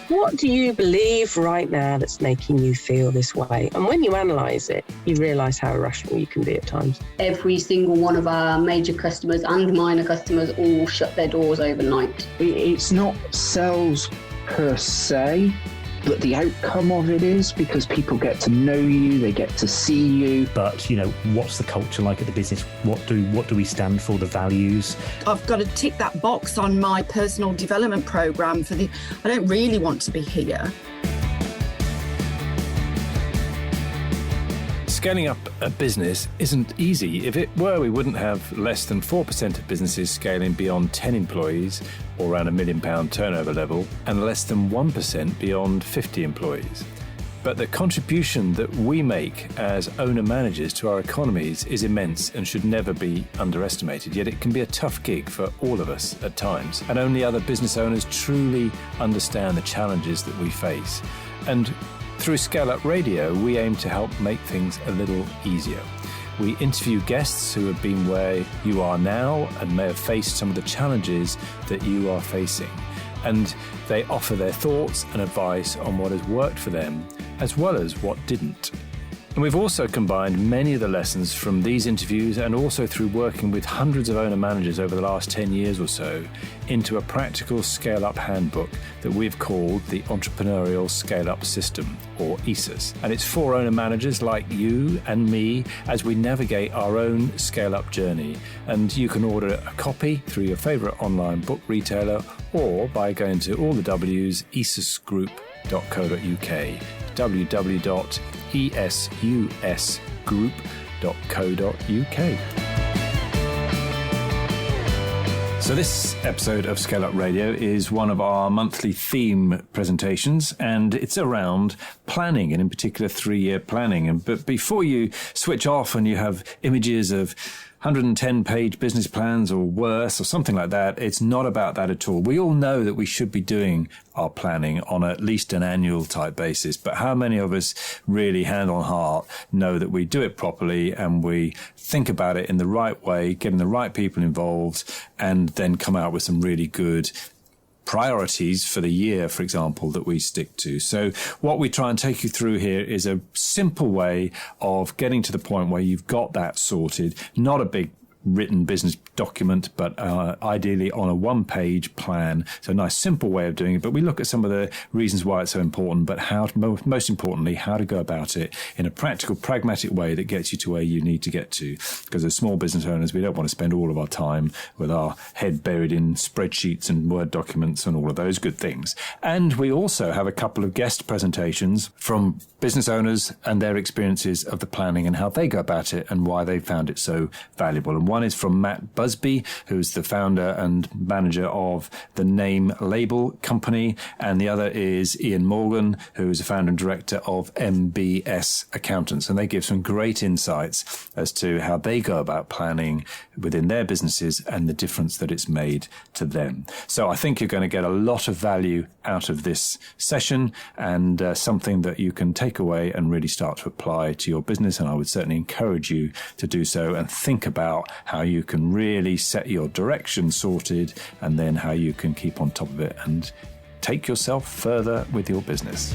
What do you believe right now that's making you feel this way? And when you analyse it, you realise how irrational you can be at times. Every single one of our major customers and minor customers all shut their doors overnight. It's not sales per se, but the outcome of it is, because people get to know you, they get to see you. But, what's the culture like at the business? What do we stand for, the values? I've got to tick that box on my personal development programme I don't really want to be here. Scaling up a business isn't easy. If it were, we wouldn't have less than 4% of businesses scaling beyond 10 employees or around £1 million turnover level, and less than 1% beyond 50 employees. But the contribution that we make as owner-managers to our economies is immense and should never be underestimated. Yet it can be a tough gig for all of us at times, and only other business owners truly understand the challenges that we face. And through ScaleUp Radio, we aim to help make things a little easier. We interview guests who have been where you are now and may have faced some of the challenges that you are facing. And they offer their thoughts and advice on what has worked for them, as well as what didn't. And we've also combined many of the lessons from these interviews, and also through working with hundreds of owner managers over the last 10 years or so, into a practical scale-up handbook that we've called the Entrepreneurial Scale-Up System, or ESUS. And it's for owner managers like you and me as we navigate our own scale-up journey. And you can order a copy through your favourite online book retailer, or by going to all the W's, esusgroup.co.uk, www.esusgroup.co.uk. So this episode of ScaleUp Radio is one of our monthly theme presentations, and it's around planning, and in particular 3-year planning. But before you switch off and you have images of 110-page business plans or worse or something like that, it's not about that at all. We all know that we should be doing our planning on at least an annual type basis, but how many of us really, hand on heart, know that we do it properly and we think about it in the right way, getting the right people involved, and then come out with some really good priorities for the year, for example, that we stick to. So what we try and take you through here is a simple way of getting to the point where you've got that sorted, not a big written business document, but ideally on a one-page plan. So a nice simple way of doing it. But we look at some of the reasons why it's so important, but how to, most importantly, how to go about it in a practical, pragmatic way that gets you to where you need to get to. Because as small business owners, we don't want to spend all of our time with our head buried in spreadsheets and Word documents and all of those good things. And we also have a couple of guest presentations from business owners and their experiences of the planning and how they go about it and why they found it so valuable. And one is from Matt Busby, who's the founder and manager of the Name Label Company, and the other is Ian Morgan, who is the founder and director of MBS Accountants, and they give some great insights as to how they go about planning within their businesses and the difference that it's made to them. So I think you're going to get a lot of value out of this session, and something that you can take away and really start to apply to your business, and I would certainly encourage you to do so and think about how you can really set your direction sorted, and then how you can keep on top of it and take yourself further with your business.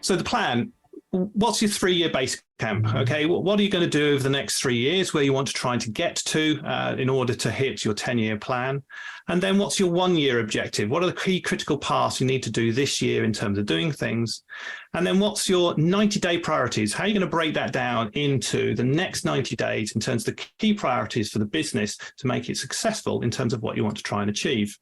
So the plan, what's your 3-year base camp? Okay, what are you going to do over the next 3 years, where you want to try to get to in order to hit your 10-year plan? And then what's your 1-year objective? What are the key critical paths you need to do this year in terms of doing things? And then what's your 90-day priorities? How are you going to break that down into the next 90 days in terms of the key priorities for the business to make it successful in terms of what you want to try and achieve?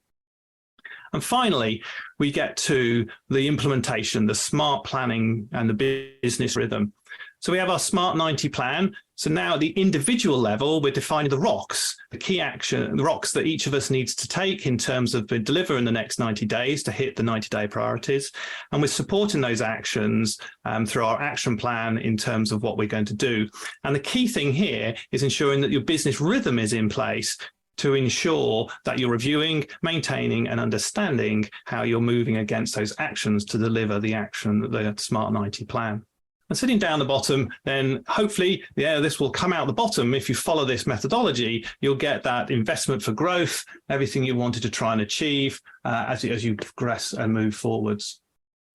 And finally, we get to the implementation, the smart planning and the business rhythm. So we have our Smart 90 plan. So now at the individual level, we're defining the rocks, the key action, the rocks that each of us needs to take in terms of deliver in the next 90 days to hit the 90-day priorities. And we're supporting those actions through our action plan in terms of what we're going to do. And the key thing here is ensuring that your business rhythm is in place to ensure that you're reviewing, maintaining, and understanding how you're moving against those actions to deliver the action, the Smart 90 plan. And sitting down the bottom, then hopefully, this will come out the bottom. If you follow this methodology, you'll get that investment for growth, everything you wanted to try and achieve as you progress and move forwards.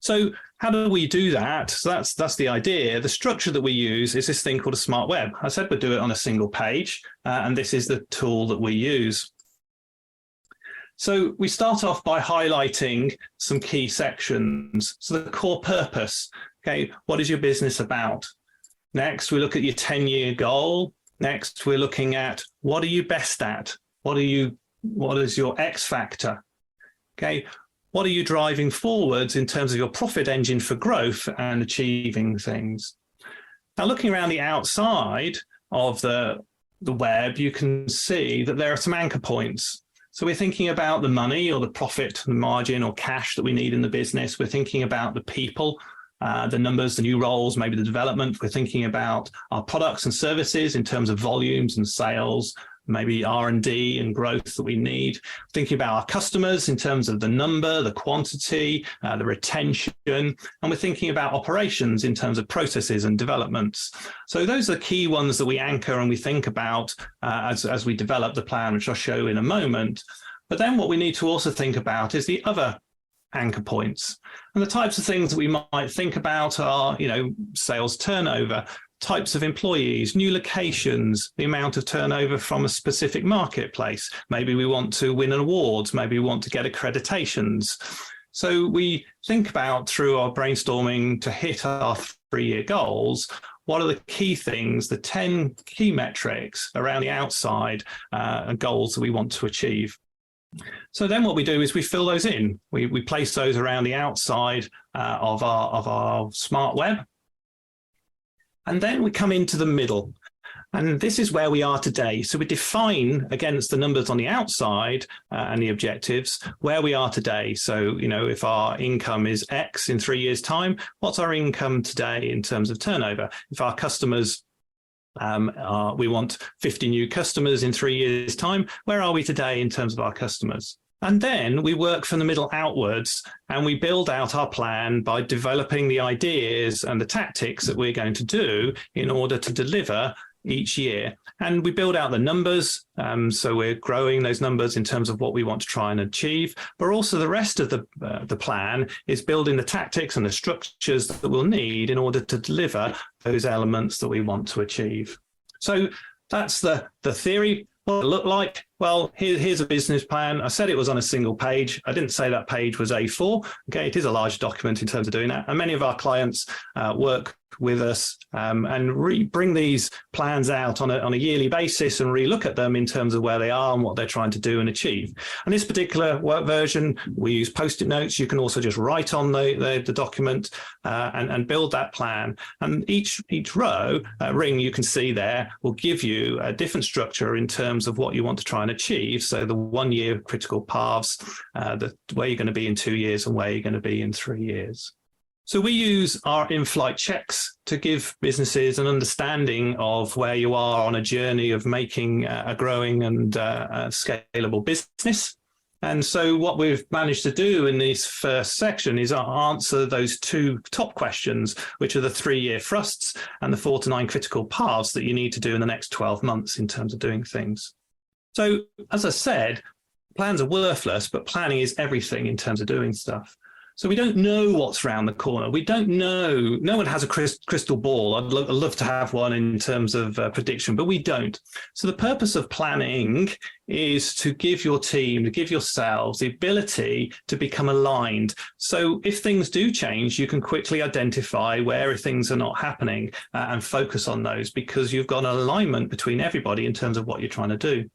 So how do we do that? So that's the idea. The structure that we use is this thing called a smart web. I said we'd do it on a single page, and this is the tool that we use. So we start off by highlighting some key sections. So the core purpose. Okay, what is your business about? Next, we look at your 10-year goal. Next, we're looking at what are you best at? What is your X factor? Okay, what are you driving forwards in terms of your profit engine for growth and achieving things? Now, looking around the outside of the web, you can see that there are some anchor points. So we're thinking about the money or the profit, the margin or cash that we need in the business. We're thinking about the people, the numbers, the new roles, maybe the development. We're thinking about our products and services in terms of volumes and sales, maybe R&D and growth that we need. Thinking about our customers in terms of the number, the quantity, the retention, and we're thinking about operations in terms of processes and developments. So those are the key ones that we anchor and we think about as we develop the plan, which I'll show in a moment. But then what we need to also think about is the other anchor points. And the types of things that we might think about are, sales turnover, types of employees, new locations, the amount of turnover from a specific marketplace. Maybe we want to win awards, maybe we want to get accreditations. So we think about through our brainstorming to hit our 3-year goals, what are the key things, the 10 key metrics around the outside goals that we want to achieve. So then what we do is we fill those in. We place those around the outside of our smart web. And then we come into the middle. And this is where we are today. So we define against the numbers on the outside and the objectives where we are today. So, if our income is X in 3 years' time, what's our income today in terms of turnover? If our customers we want 50 new customers in 3 years' time, where are we today in terms of our customers? And then we work from the middle outwards and we build out our plan by developing the ideas and the tactics that we're going to do in order to deliver each year. And we build out the numbers. So we're growing those numbers in terms of what we want to try and achieve. But also the rest of the plan is building the tactics and the structures that we'll need in order to deliver those elements that we want to achieve. So that's the theory. What it look like? Well, here's a business plan. I said it was on a single page. I didn't say that page was A4. Okay, it is a large document in terms of doing that. And many of our clients work with us and bring these plans out on a yearly basis and relook at them in terms of where they are and what they're trying to do and achieve. And this particular work version, we use Post-it notes. You can also just write on the document and build that plan. And each row, ring you can see there, will give you a different structure in terms of what you want to try and achieve. So the 1 year critical paths, where you're going to be in 2 years and where you're going to be in 3 years. So we use our in-flight checks to give businesses an understanding of where you are on a journey of making a growing and scalable business. And so what we've managed to do in this first section is answer those 2 top questions, which are the 3-year thrusts and the 4 to 9 critical paths that you need to do in the next 12 months in terms of doing things. So as I said, plans are worthless, but planning is everything in terms of doing stuff. So we don't know what's around the corner. We don't know. No one has a crystal ball. I'd love to have one in terms of prediction, but we don't. So the purpose of planning is to give your team, to give yourselves the ability to become aligned. So if things do change, you can quickly identify where things are not happening and focus on those because you've got an alignment between everybody in terms of what you're trying to do.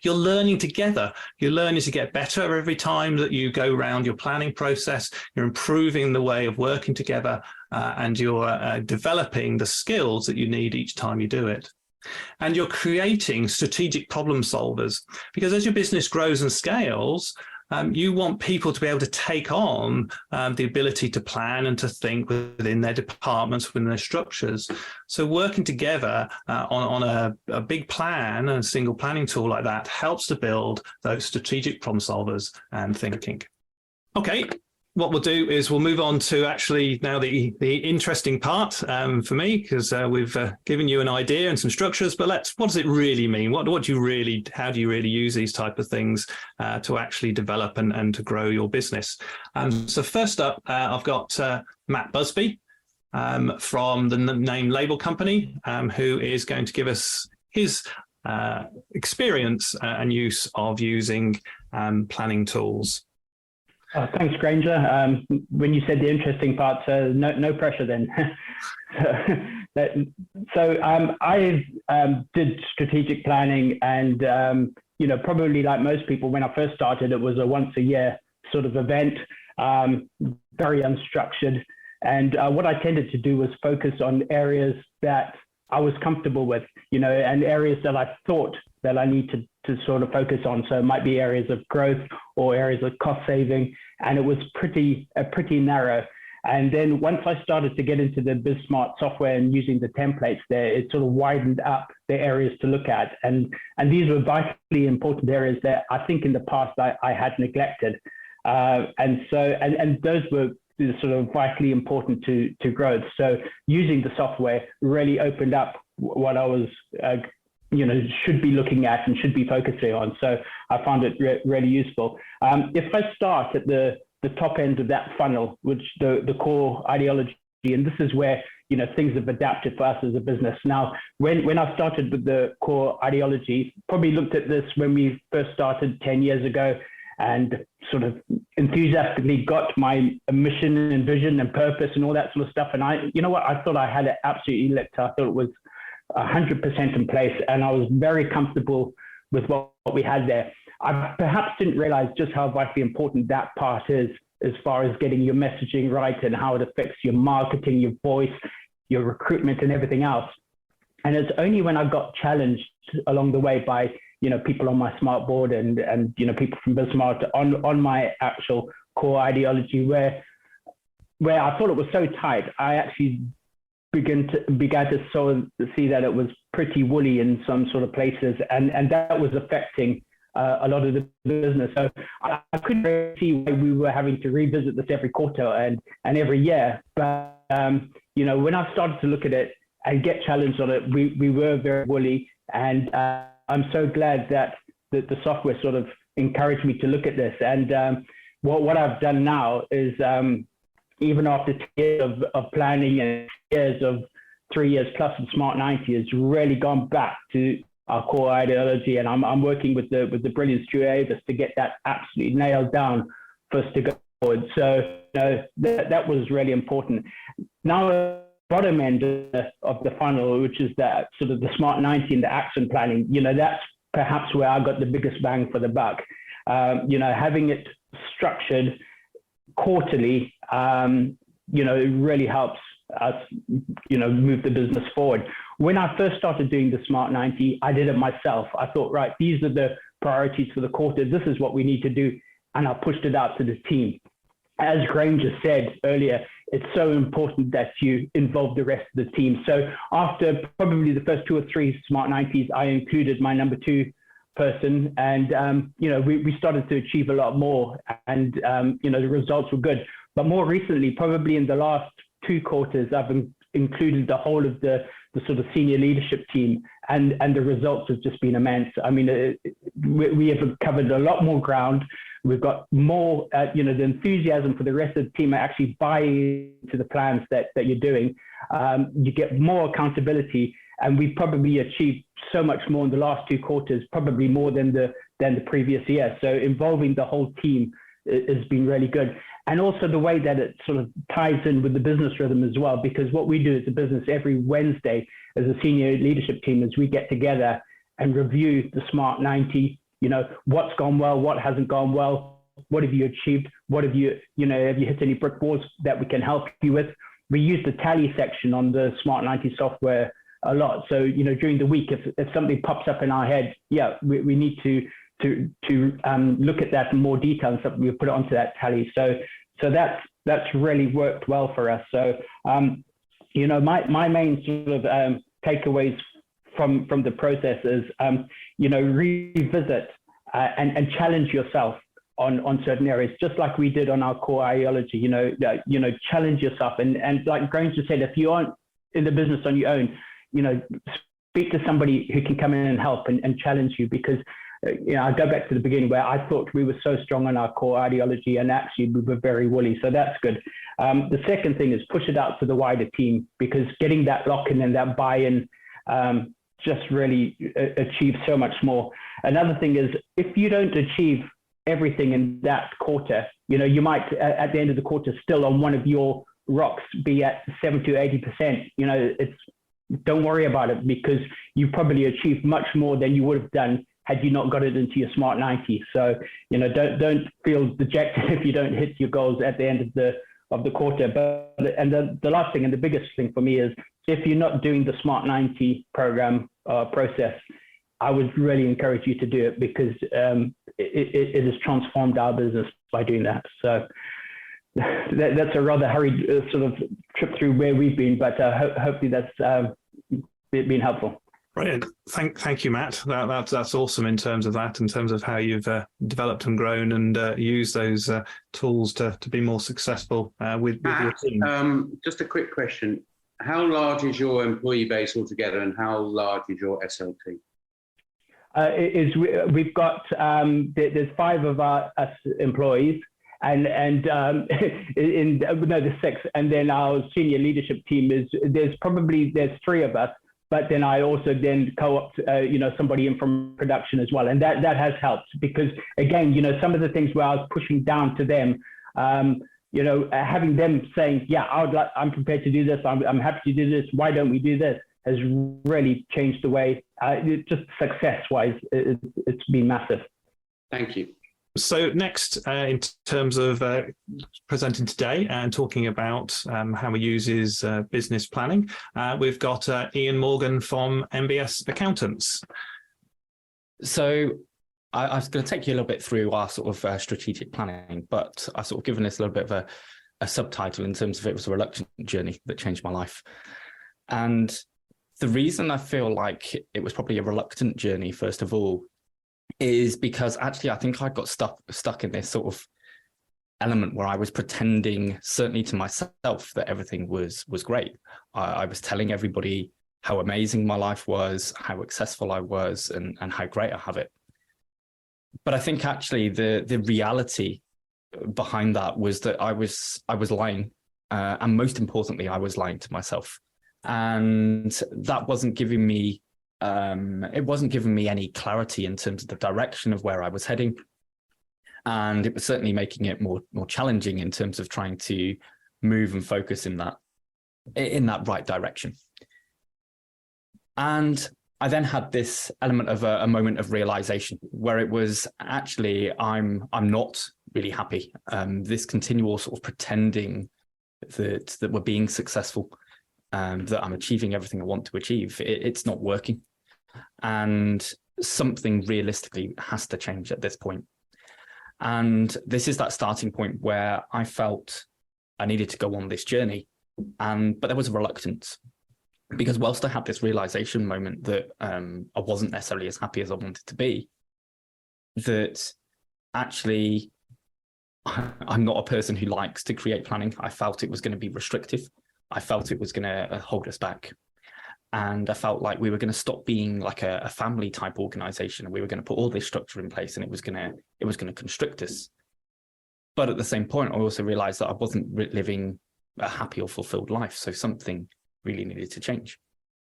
You're learning together. You're learning to get better every time that you go around your planning process. You're improving the way of working together and you're developing the skills that you need each time you do it. And you're creating strategic problem solvers because as your business grows and scales, you want people to be able to take on the ability to plan and to think within their departments, within their structures. So working together on a big plan, a single planning tool like that helps to build those strategic problem solvers and thinking. Okay, what we'll do is we'll move on to actually now the interesting part for me, because we've given you an idea and some structures, but what does it really mean? How do you really use these type of things to actually develop and to grow your business? So first up, I've got Matt Busby from the Name Label Company, who is going to give us his experience and use of using planning tools. Thanks, Granger. When you said the interesting part, no pressure then. I did strategic planning, and probably like most people, when I first started, it was a once a year sort of event, very unstructured. And what I tended to do was focus on areas that I was comfortable with, and areas that I thought that I need to sort of focus on. So it might be areas of growth or areas of cost saving. And it was pretty narrow. And then once I started to get into the BizSmart software and using the templates there, it sort of widened up the areas to look at. And these were vitally important areas that I think in the past I had neglected. And those were sort of vitally important to growth. So using the software really opened up what I was should be looking at and should be focusing on. So I found it really useful. If I start at the top end of that funnel, which the core ideology, and this is where things have adapted for us as a business. Now, when I started with the core ideology, probably looked at this when we first started 10 years ago, and sort of enthusiastically got my mission and vision and purpose and all that sort of stuff. And I thought I had it absolutely licked. I thought it was 100% in place, and I was very comfortable with what we had there. I perhaps didn't realize just how vitally important that part is as far as getting your messaging right and how it affects your marketing, your voice, your recruitment, and everything else. And it's only when I got challenged along the way by people on my smart board and people from BizSmart on my actual core ideology where I thought it was so tight, I actually began to sort of see that it was pretty woolly in some sort of places, and that was affecting a lot of the business. So I couldn't really see why we were having to revisit this every quarter and every year. But when I started to look at it and get challenged on it, we were very woolly, and I'm so glad that the software sort of encouraged me to look at this. And what I've done now is even after 10 years of planning and years of 3 years plus of Smart 90, has really gone back to our core ideology. And I'm working with the brilliant Stuart Avis to get that absolutely nailed down for us to go forward. So that was really important. Now, bottom end of the funnel, which is that sort of the Smart 90 and the action planning, that's perhaps where I got the biggest bang for the buck. Having it structured quarterly, it really helps us, move the business forward. When I first started doing the Smart 90, I did it myself. I thought, right, these are the priorities for the quarter. This is what we need to do. And I pushed it out to the team. As Granger said earlier, it's so important that you involve the rest of the team. So after probably the first 2 or 3 Smart 90s, I included my number 2 person, and we started to achieve a lot more, and the results were good. But more recently, probably in the last 2 quarters, I've included the whole of the sort of senior leadership team, and the results have just been immense. I mean, we have covered a lot more ground. We've got more, the enthusiasm for the rest of the team actually buy into the plans that you're doing. You get more accountability, and we probably achieved so much more in the last 2 quarters, probably more than the previous year. So involving the whole team has been really good. And also the way that it sort of ties in with the business rhythm as well, because what we do as a business every Wednesday as a senior leadership team is we get together and review the Smart 90, what's gone well, what hasn't gone well, what have you achieved, what have you hit any brick walls that we can help you with. We use the tally section on the Smart 90 software a lot. So, during the week, if something pops up in our head, we need to look at that in more detail, and something we put it onto that tally. So that's really worked well for us. So, my main sort of takeaways from the process is, revisit and challenge yourself on certain areas, just like we did on our core ideology. Challenge yourself, and like Graham just said, if you aren't in the business on your own, speak to somebody who can come in and help and challenge you, because I go back to the beginning where I thought we were so strong on our core ideology, and actually we were very woolly. So that's good. The second thing is push it out to the wider team, because getting that lock-in and that buy-in just really achieves so much more. Another thing is, if you don't achieve everything in that quarter, you might at the end of the quarter still on one of your rocks be at 70 to 80%. Don't worry about it, because you probably achieved much more than you would have done had you not got it into your Smart 90. So, don't feel dejected if you don't hit your goals at the end of the quarter. But the last thing, and the biggest thing for me, is if you're not doing the Smart 90 program process, I would really encourage you to do it, because it has transformed our business by doing that. So that's a rather hurried sort of trip through where we've been, but hopefully that's been helpful. Brilliant. Thank you, Matt. That's awesome in terms of how you've developed and grown and used those tools to be more successful with your team. Just a quick question. How large is your employee base altogether, and how large is your SLT? We've got there's 5 of us employees, and there's 6, and then our senior leadership team there's 3 of us. But then I also co-opt, somebody in from production as well. And that has helped, because again, some of the things where I was pushing down to them, having them saying, yeah, I'm prepared to do this. I'm happy to do this. Why don't we do this? Has really changed the way, just success-wise, it's been massive. Thank you. So next, in terms of presenting today and talking about how we use business planning, we've got Ian Morgan from MBS Accountants. So I was going to take you a little bit through our sort of strategic planning, but I sort of given this a little bit of a subtitle in terms of it was a reluctant journey that changed my life. And the reason I feel like it was probably a reluctant journey, first of all, is because actually I think I got stuck in this sort of element where I was pretending, certainly to myself, that everything was great. I was telling everybody how amazing my life was, how successful I was, and how great I have it. But I think actually the reality behind that was that I was lying, and most importantly, I was lying to myself, and that wasn't giving me any clarity in terms of the direction of where I was heading. And it was certainly making it more challenging in terms of trying to move and focus in that right direction. And I then had this element of a moment of realization where it was actually, I'm not really happy. This continual sort of pretending that we're being successful, that I'm achieving everything I want to achieve, it's not working. And something realistically has to change at this point. And this is that starting point where I felt I needed to go on this journey. But there was a reluctance, because whilst I had this realization moment that I wasn't necessarily as happy as I wanted to be, that actually I'm not a person who likes to create planning. I felt it was going to be restrictive. I felt it was going to hold us back. And I felt like we were going to stop being like a family type organization, and we were going to put all this structure in place, and it was going to constrict us. But at the same point, I also realized that I wasn't living a happy or fulfilled life. So something really needed to change.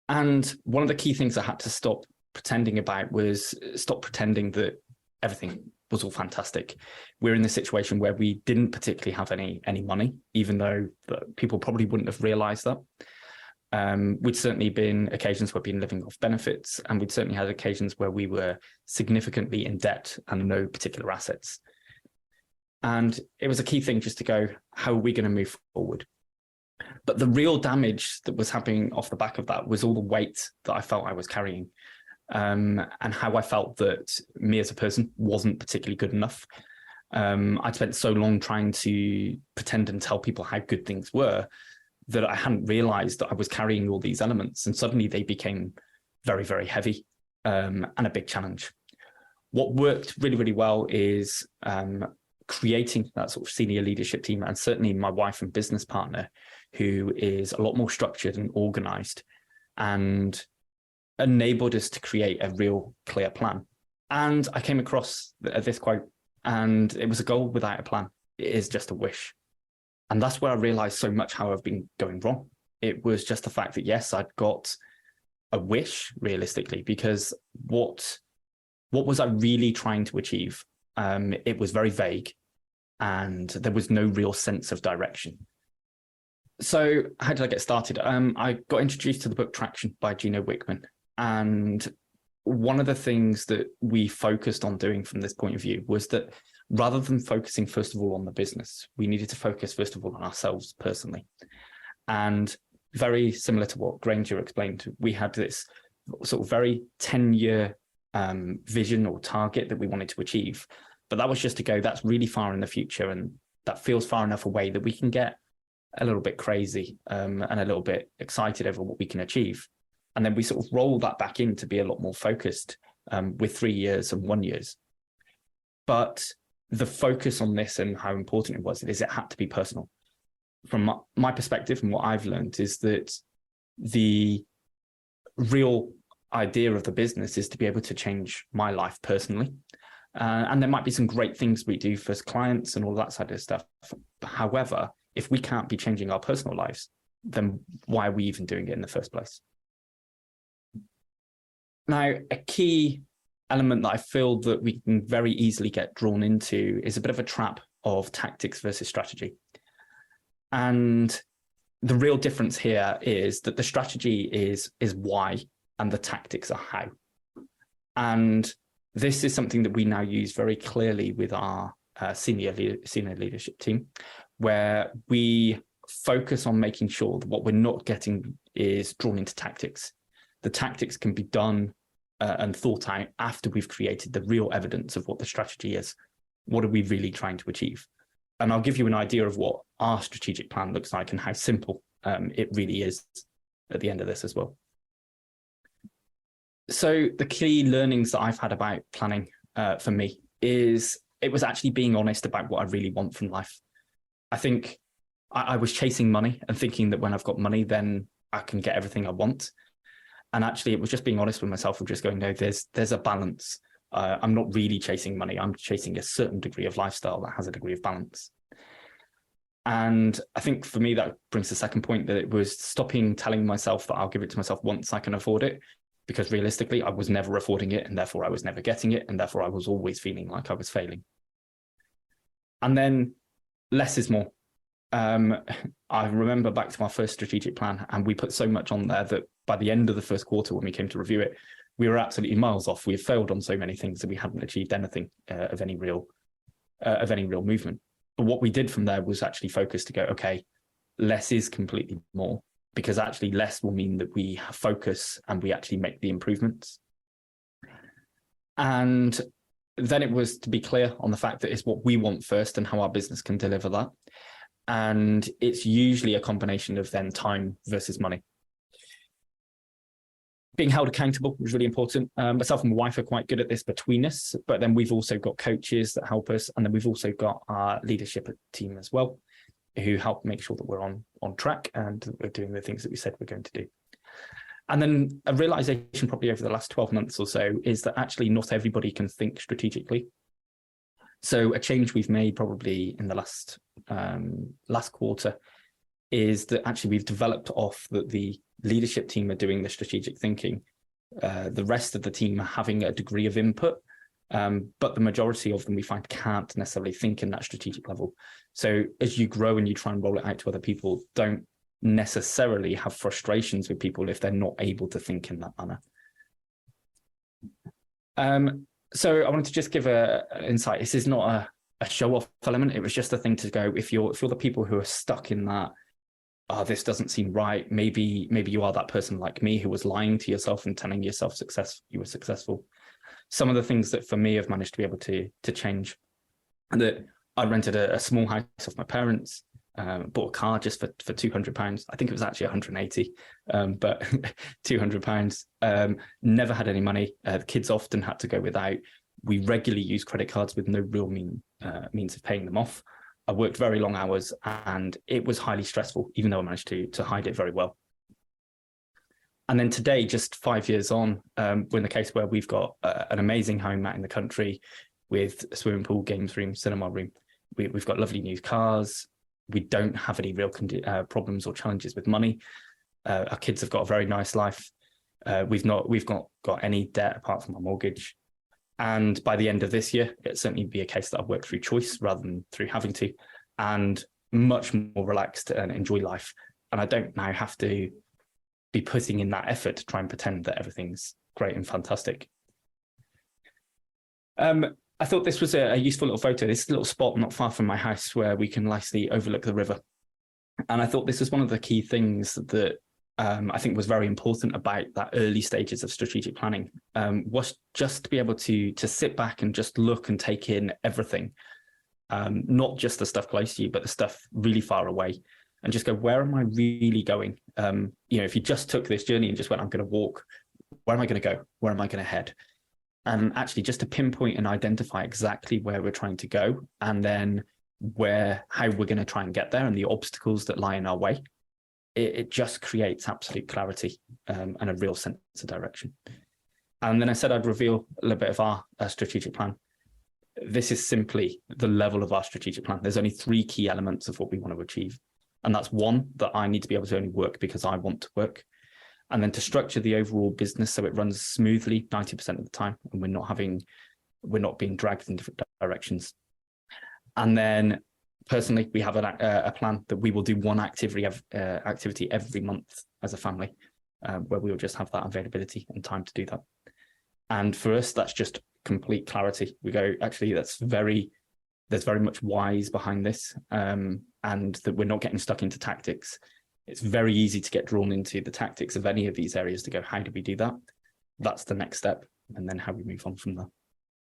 And one of the key things I had to stop pretending about was stop pretending that everything was all fantastic. We're in this situation where we didn't particularly have any money, even though people probably wouldn't have realized that. We'd certainly been occasions where we'd been living off benefits, and we'd certainly had occasions where we were significantly in debt and no particular assets. And it was a key thing just to go, how are we going to move forward? But the real damage that was happening off the back of that was all the weight that I felt I was carrying, and how I felt that me as a person wasn't particularly good enough. I'd spent so long trying to pretend and tell people how good things were that I hadn't realized that I was carrying all these elements, and suddenly they became very, very heavy, and a big challenge. what worked really, really well is creating that sort of senior leadership team, and certainly my wife and business partner, who is a lot more structured and organized, and enabled us to create a real clear plan. And I came across this quote, and it was: a goal without a plan, it is just a wish. And that's where I realized so much how I've been going wrong. It was just the fact that, yes, I'd got a wish realistically, because what was I really trying to achieve? It was very vague, and there was no real sense of direction. So how did I get started? I got introduced to the book Traction by Gino Wickman. And one of the things that we focused on doing from this point of view was that rather than focusing, first of all, on the business, we needed to focus, first of all, on ourselves personally. And very similar to what Granger explained, we had this sort of very 10-year vision or target that we wanted to achieve. But that was just to go, that's really far in the future, and that feels far enough away that we can get a little bit crazy and a little bit excited over what we can achieve. And then we sort of roll that back in to be a lot more focused with 3 years and 1 year. But the focus on this and how important it was is it had to be personal. From my perspective and what I've learned is that the real idea of the business is to be able to change my life personally. And there might be some great things we do for clients and all that side of stuff. However, if we can't be changing our personal lives, then why are we even doing it in the first place? Now, a key element that I feel that we can very easily get drawn into is a bit of a trap of tactics versus strategy. And the real difference here is that the strategy is why and the tactics are how. And this is something that we now use very clearly with our senior leadership team, where we focus on making sure that what we're not getting is drawn into tactics. The tactics can be done and thought out after we've created the real evidence of what the strategy is. What are we really trying to achieve? And I'll give you an idea of what our strategic plan looks like and how simple it really is at the end of this as well. So the key learnings that I've had about planning for me is it was actually being honest about what I really want from life. I think I was chasing money and thinking that when I've got money, then I can get everything I want. And actually, it was just being honest with myself and just going, no, there's a balance. I'm not really chasing money. I'm chasing a certain degree of lifestyle that has a degree of balance. And I think for me, that brings the second point, that it was stopping telling myself that I'll give it to myself once I can afford it, because realistically, I was never affording it, and therefore I was never getting it, and therefore I was always feeling like I was failing. And then less is more. I remember back to our first strategic plan, and we put so much on there that by the end of the first quarter, when we came to review it, we were absolutely miles off. We had failed on so many things that we hadn't achieved anything of any real movement. But what we did from there was actually focus to go, okay, less is completely more, because actually less will mean that we focus and we actually make the improvements. And then it was to be clear on the fact that it's what we want first and how our business can deliver that. And it's usually a combination of then time versus money. Being held accountable is really important. Myself and my wife are quite good at this between us, but then we've also got coaches that help us. And then we've also got our leadership team as well, who help make sure that we're on track and that we're doing the things that we said we're going to do. And then a realization probably over the last 12 months or so is that actually not everybody can think strategically. So a change we've made probably in the last quarter is that actually we've developed off that the leadership team are doing the strategic thinking. The rest of the team are having a degree of input, but the majority of them we find can't necessarily think in that strategic level. So as you grow and you try and roll it out to other people, don't necessarily have frustrations with people if they're not able to think in that manner. So I wanted to just give an insight. This is not a show-off element. It was just a thing to go, if you're the people who are stuck in that, oh, this doesn't seem right. Maybe you are that person like me who was lying to yourself and telling yourself you were successful. Some of the things that for me have managed to be able to change, and that I rented a small house off my parents, bought a car just for £200. I think it was actually 180, but £200. Never had any money. The kids often had to go without. We regularly use credit cards with no real means of paying them off. I worked very long hours and it was highly stressful, even though I managed to hide it very well. And then today, just 5 years on, we're in the case where we've got an amazing home out in the country with a swimming pool, games room, cinema room. We've got lovely new cars. We don't have any real problems or challenges with money. Our kids have got a very nice life. We've not got any debt apart from our mortgage. And by the end of this year, it'll certainly be a case that I've worked through choice rather than through having to, and much more relaxed and enjoy life. And I don't now have to be putting in that effort to try and pretend that everything's great and fantastic. I thought this was a useful little photo. This little spot not far from my house where we can nicely overlook the river. And I thought this was one of the key things that I think was very important about that early stages of strategic planning, was just to be able to sit back and just look and take in everything, not just the stuff close to you, but the stuff really far away, and just go, where am I really going? If you just took this journey and just went, I'm going to walk, where am I going to go? Where am I going to head? And actually just to pinpoint and identify exactly where we're trying to go, and then how we're going to try and get there and the obstacles that lie in our way. It just creates absolute clarity and a real sense of direction. And then I said I'd reveal a little bit of our strategic plan. This is simply the level of our strategic plan. There's only 3 key elements of what we want to achieve. And that's 1, that I need to be able to only work because I want to work. And then to structure the overall business so it runs smoothly 90% of the time, and we're not being dragged in different directions. And then personally, we have a plan that we will do one activity every month as a family, where we will just have that availability and time to do that. And for us, that's just complete clarity. We go, actually, there's very much whys behind this, and that we're not getting stuck into tactics. It's very easy to get drawn into the tactics of any of these areas to go, how do we do that? That's the next step, and then how we move on from there.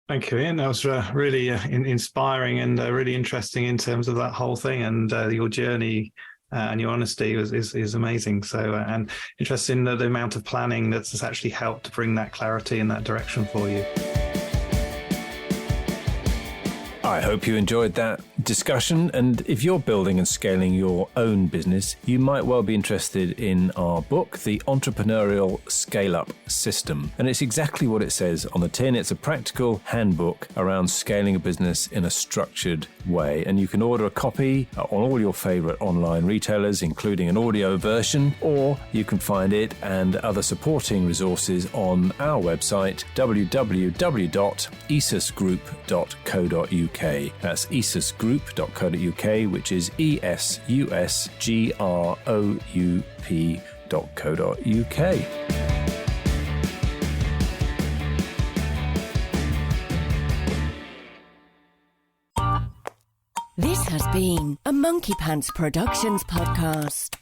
Thank you, Ian. That was really inspiring and really interesting in terms of that whole thing, and your journey and your honesty is amazing. So, and interesting in the amount of planning that's actually helped to bring that clarity in that direction for you. I hope you enjoyed that discussion, and if you're building and scaling your own business, you might well be interested in our book, The Entrepreneurial Scale-Up System. And it's exactly what it says on the tin. It's a practical handbook around scaling a business in a structured way. And you can order a copy on all your favorite online retailers, including an audio version, or you can find it and other supporting resources on our website, www.esusgroup.co.uk. That's esusgroup.co.uk, which is esusgroup.co.uk. This has been a Monkey Pants Productions podcast.